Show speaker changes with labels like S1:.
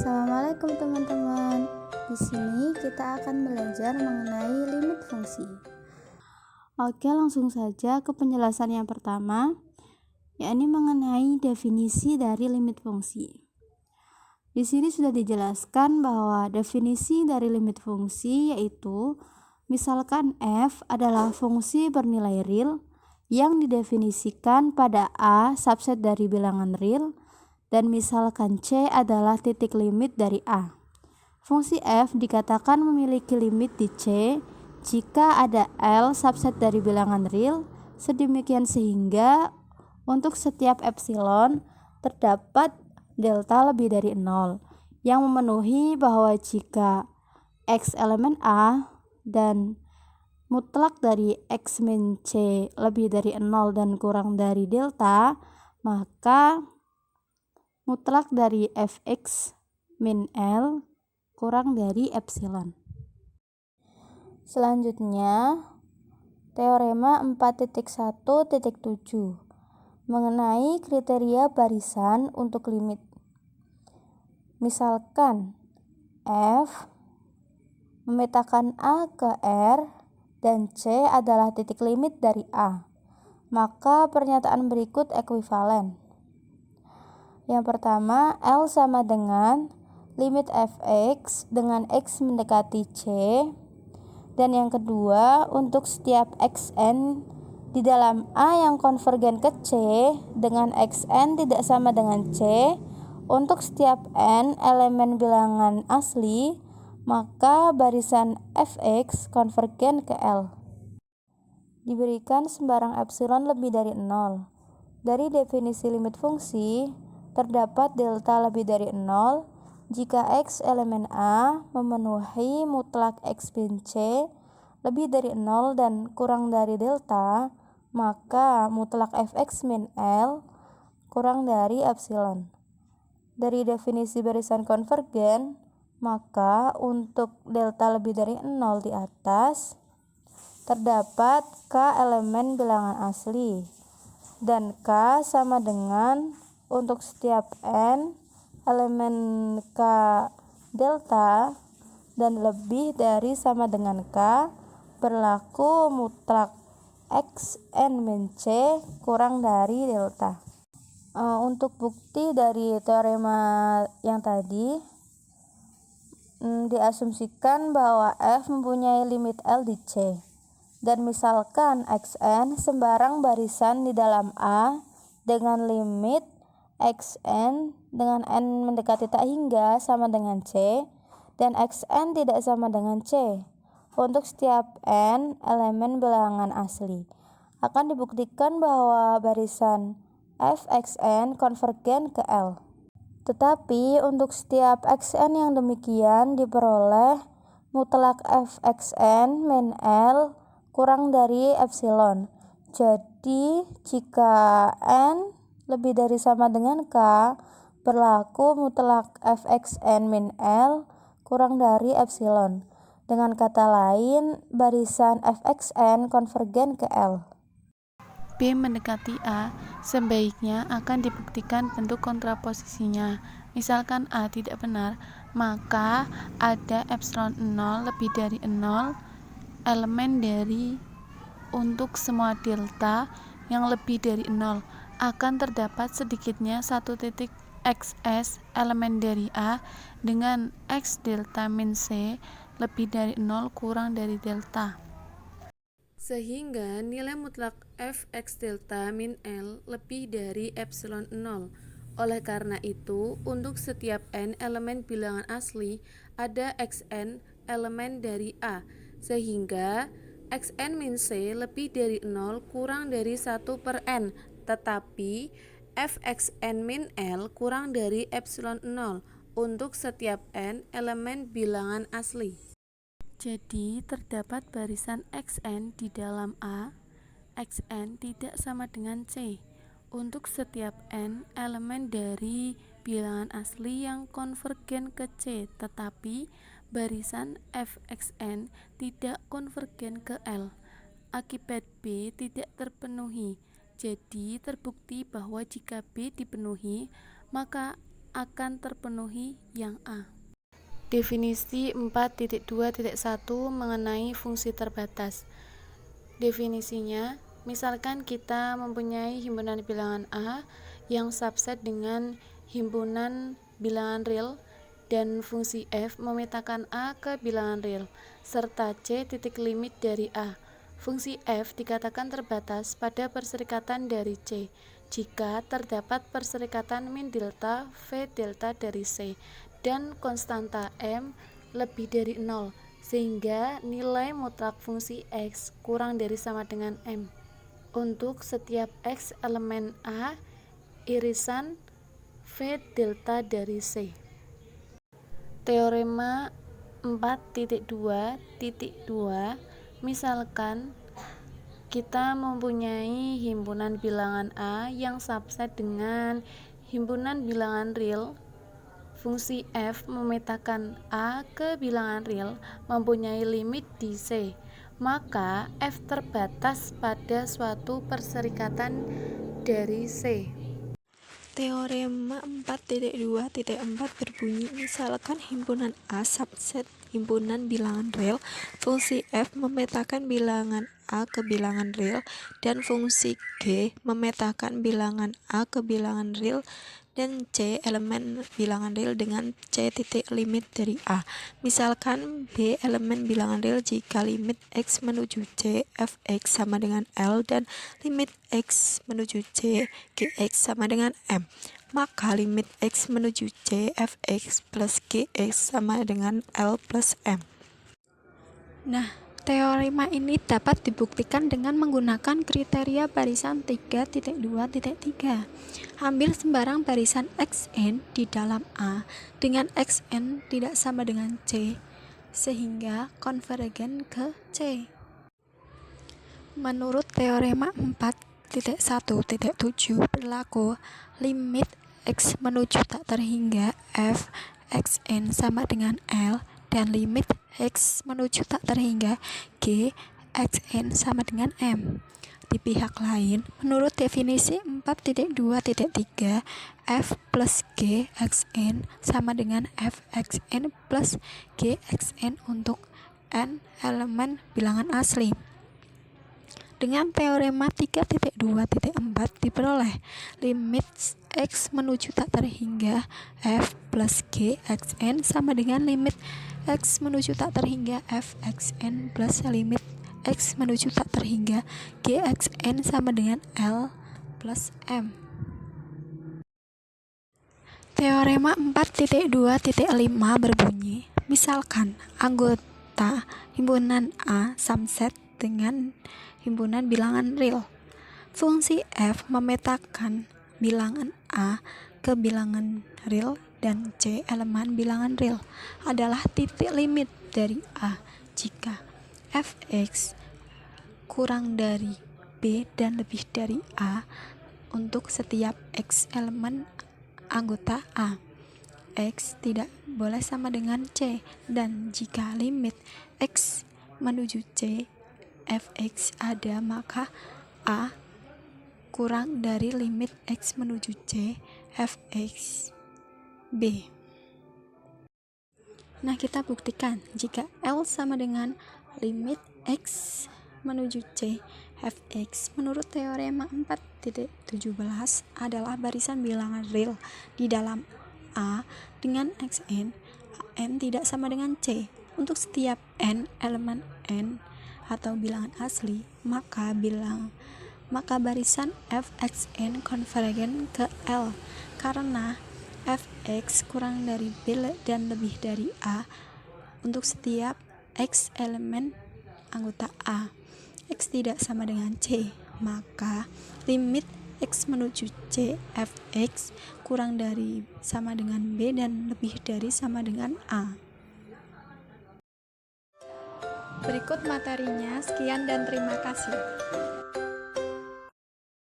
S1: Assalamualaikum teman-teman. Di sini kita akan belajar mengenai limit fungsi. Oke, langsung saja ke penjelasan yang pertama, yakni mengenai definisi dari limit fungsi. Di sini sudah dijelaskan bahwa definisi dari limit fungsi yaitu misalkan f adalah fungsi bernilai real yang didefinisikan pada a subset dari bilangan real, dan misalkan C adalah titik limit dari A. Fungsi f dikatakan memiliki limit di C jika ada L subset dari bilangan real, sedemikian sehingga untuk setiap epsilon terdapat delta lebih dari 0, yang memenuhi bahwa jika X elemen A dan mutlak dari X min C lebih dari 0 dan kurang dari delta, maka mutlak dari fx min L kurang dari epsilon. Selanjutnya, teorema 4.1.7 mengenai kriteria barisan untuk limit. Misalkan F memetakan A ke R dan C adalah titik limit dari A, maka pernyataan berikut ekuivalen. Yang pertama, L sama dengan limit fx dengan x mendekati C. Dan yang kedua, untuk setiap xn di dalam A yang konvergen ke C dengan xn tidak sama dengan C, untuk setiap n elemen bilangan asli, maka barisan fx konvergen ke L. Diberikan sembarang epsilon lebih dari 0. Dari definisi limit fungsi, terdapat delta lebih dari 0 jika X elemen A memenuhi mutlak X min C lebih dari 0 dan kurang dari delta, maka mutlak fx min L kurang dari epsilon. Dari definisi barisan konvergen, maka untuk delta lebih dari 0 di atas terdapat K elemen bilangan asli, dan K sama dengan untuk setiap n elemen K delta dan lebih dari sama dengan K berlaku mutlak X n min C kurang dari delta. Untuk bukti dari teorema yang tadi, diasumsikan bahwa F mempunyai limit L di C, dan misalkan Xn sembarang barisan di dalam A dengan limit Xn dengan n mendekati tak hingga sama dengan C, dan Xn tidak sama dengan C untuk setiap n elemen bilangan asli, akan dibuktikan bahwa barisan fxn konvergen ke L. Tetapi untuk setiap xn yang demikian diperoleh mutlak fxn min L kurang dari epsilon. Jadi jika n lebih dari sama dengan K, berlaku mutlak fxn min L kurang dari epsilon. Dengan kata lain, barisan fxn konvergen ke L.
S2: B mendekati A, sebaiknya akan dibuktikan bentuk kontraposisinya. Misalkan A tidak benar, maka ada epsilon 0 lebih dari 0 elemen dari untuk semua delta yang lebih dari 0 akan terdapat sedikitnya satu titik xs elemen dari A dengan x delta min C lebih dari 0 kurang dari delta, sehingga nilai mutlak fx delta min L lebih dari epsilon 0. Oleh karena itu, untuk setiap n elemen bilangan asli ada xn elemen dari A, sehingga xn min C lebih dari 0 kurang dari 1 per n, tetapi fxn min L kurang dari epsilon 0 untuk setiap n elemen bilangan asli. Jadi terdapat barisan xn di dalam A, xn tidak sama dengan C untuk setiap n elemen dari bilangan asli yang konvergen ke C, tetapi barisan fxn tidak konvergen ke L. Akibat B tidak terpenuhi. Jadi terbukti bahwa jika B dipenuhi, maka akan terpenuhi yang A. Definisi 4.2.1 mengenai fungsi terbatas. Definisinya, misalkan kita mempunyai himpunan bilangan A yang subset dengan himpunan bilangan real dan fungsi F memetakan A ke bilangan real serta C titik limit dari A. Fungsi F dikatakan terbatas pada perserikatan dari C jika terdapat perserikatan min delta V delta dari C dan konstanta M lebih dari 0 sehingga nilai mutlak fungsi X kurang dari sama dengan M untuk setiap X elemen A irisan V delta dari C. Teorema 4.2.2 misalkan kita mempunyai himpunan bilangan A yang subset dengan himpunan bilangan real. Fungsi F memetakan A ke bilangan real mempunyai limit di C, maka F terbatas pada suatu perserikatan dari C.
S3: Teorema 4.2.4 berbunyi, misalkan himpunan A subset himpunan bilangan real, fungsi F memetakan bilangan A ke bilangan real, dan fungsi G memetakan bilangan A ke bilangan real, dan C elemen bilangan real dengan C titik limit dari A. Misalkan B elemen bilangan real jika limit X menuju C Fx sama dengan L dan limit X menuju C Gx sama dengan M, maka limit X menuju C Fx plus Gx sama dengan L plus M. Nah, teorema ini dapat dibuktikan dengan menggunakan kriteria barisan 3.2.3. Ambil sembarang barisan Xn di dalam A dengan Xn tidak sama dengan C, sehingga konvergen ke C. Menurut teorema 4.1.7 berlaku limit X menuju tak terhingga f Xn sama dengan L dan limit X menuju tak terhingga G Xn sama dengan M. Di pihak lain, menurut definisi 4.2.3, F plus G Xn sama dengan F Xn plus G Xn untuk n elemen bilangan asli. Dengan teorema 3.2.4 diperoleh limit X menuju tak terhingga F plus G Xn sama dengan limit X menuju tak terhingga F Xn plus limit X menuju tak terhingga G Xn sama dengan L plus M. Teorema 4.2.5 berbunyi, misalkan anggota himpunan A subset dengan himpunan bilangan real. Fungsi F memetakan bilangan A ke bilangan real dan C elemen bilangan real adalah titik limit dari A jika Fx kurang dari B dan lebih dari A untuk setiap X elemen anggota A. X tidak boleh sama dengan C, dan jika limit X menuju C Fx ada, maka A kurang dari limit X menuju C Fx B. Nah, kita buktikan jika L sama dengan limit X menuju C Fx menurut teorema 4.17 adalah barisan bilangan real di dalam A dengan Xn. N tidak sama dengan C. Untuk setiap n elemen n atau bilangan asli, maka barisan Fxn konvergen ke L karena Fx kurang dari B dan lebih dari A untuk setiap X elemen anggota A. X tidak sama dengan C, maka limit X menuju C Fx kurang dari sama dengan B dan lebih dari sama dengan A. Berikut materinya, sekian dan terima kasih.